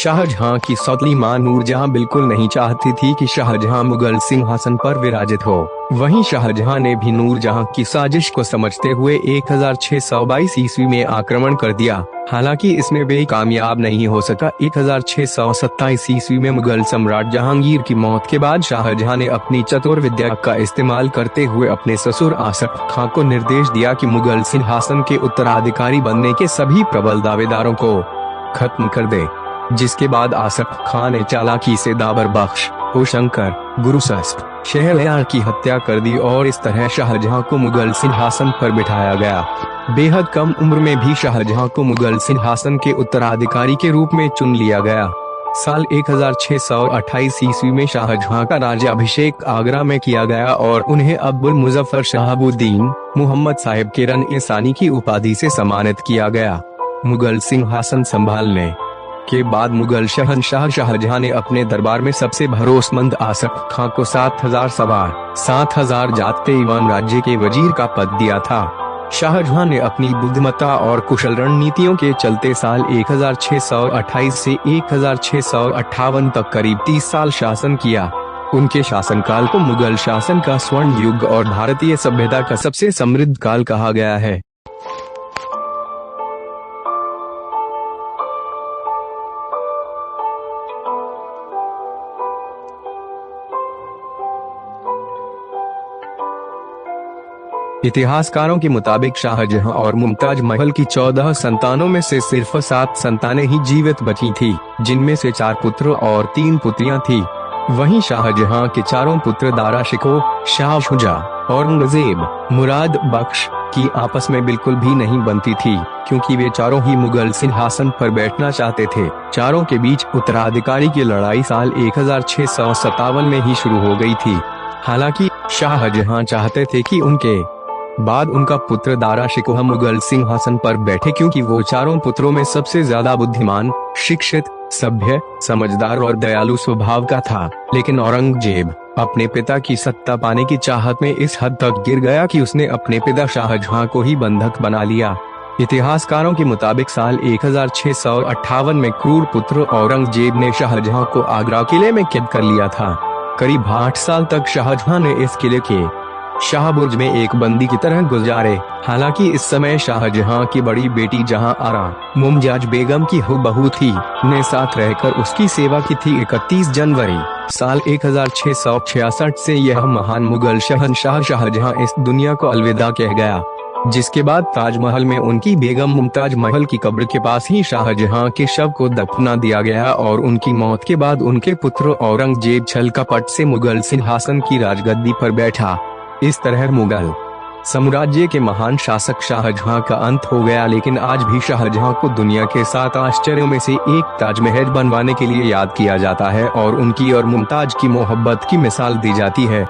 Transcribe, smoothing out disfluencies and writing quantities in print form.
शाहजहां की सौतेली मां नूरजहां बिल्कुल नहीं चाहती थी कि शाहजहां मुगल सिंहासन पर विराजित हो। वहीं शाहजहां ने भी नूरजहां की साजिश को समझते हुए 1622 ईस्वी में आक्रमण कर दिया। हालांकि इसमें वे कामयाब नहीं हो सका। 1627 ईस्वी में मुगल सम्राट जहांगीर की मौत के बाद शाहजहां ने अपनी चतुर विद्या का इस्तेमाल करते हुए अपने ससुर आसफ खां को निर्देश दिया कि मुगल सिंहासन के उत्तराधिकारी बनने के सभी प्रबल दावेदारों को खत्म कर दे। जिसके बाद आसफ खान ने चालाकी से दाबर बख्श, होशंकर, गुरुसस्प, शहरयार की हत्या कर दी और इस तरह शाहजहां को मुगल सिंहासन पर बिठाया गया। बेहद कम उम्र में भी शाहजहां को मुगल सिंहासन के उत्तराधिकारी के रूप में चुन लिया गया। साल 1628 ईस्वी में शाहजहां का राज्याभिषेक आगरा में किया गया और उन्हें अब्दुल मुजफ्फर शहाबुद्दीन मोहम्मद साहिब किरण-ए-सानी की उपाधि से सम्मानित किया गया। मुगल सिंहासन संभालने के बाद मुगल शहंशाह शाहजहां ने अपने दरबार में सबसे भरोसेमंद आसफ खां को 7000 सवार, 7000 जाते एवं राज्य के वजीर का पद दिया था। शाहजहां ने अपनी बुद्धिमत्ता और कुशल रणनीतियों के चलते साल 1628 से 1658 तक करीब 30 साल शासन किया। उनके शासनकाल को मुगल शासन का स्वर्ण युग और भारतीय सभ्यता का सबसे समृद्ध काल कहा गया है। इतिहासकारों के मुताबिक शाहजहां और मुमताज महल की 14 संतानों में से सिर्फ 7 संतानें ही जीवित बची थी, जिनमें से 4 पुत्र और 3 पुत्रियां थी। वहीं शाहजहां के चारों पुत्र दारा शिकोह, शाह शुजा, औरंगजेब, मुराद बख्श की आपस में बिल्कुल भी नहीं बनती थी, क्योंकि वे चारों ही मुगल सिंहासन पर बैठना चाहते थे। चारों के बीच उत्तराधिकारी की लड़ाई साल 1657 में ही शुरू हो गई थी। हालांकि शाहजहां चाहते थे कि उनके बाद उनका पुत्र दारा शिकोह मुगल सिंहासन पर बैठे, क्योंकि वो चारों पुत्रों में सबसे ज्यादा बुद्धिमान, शिक्षित, सभ्य, समझदार और दयालु स्वभाव का था। लेकिन औरंगजेब अपने पिता की सत्ता पाने की चाहत में इस हद तक गिर गया कि उसने अपने पिता शाहजहां को ही बंधक बना लिया। इतिहासकारों के मुताबिक साल 1658 में क्रूर पुत्र औरंगजेब ने शाहजहां को आगरा किले में कैद कर लिया था। करीब 8 साल तक शाहजहां ने इस किले के शाहबुर्ज में एक बंदी की तरह गुजारे। हालांकि इस समय शाहजहां की बड़ी बेटी जहां आरा मुमताज बेगम की हुबहू थी, ने साथ रहकर उसकी सेवा की थी। 31 जनवरी साल 1666 से यह महान मुगल शहंशाह शाहजहां इस दुनिया को अलविदा कह गया, जिसके बाद ताजमहल में उनकी बेगम मुमताज महल की कब्र के पास ही शाहजहां के शव को दफना दिया गया और उनकी मौत के बाद उनके पुत्र औरंगजेब छल कपट से मुगल सिंहासन की राजगद्दी पर बैठा। इस तरह मुगल साम्राज्य के महान शासक शाहजहां का अंत हो गया। लेकिन आज भी शाहजहां को दुनिया के 7 आश्चर्यों में से एक ताजमहल बनवाने के लिए याद किया जाता है और उनकी और मुमताज की मोहब्बत की मिसाल दी जाती है।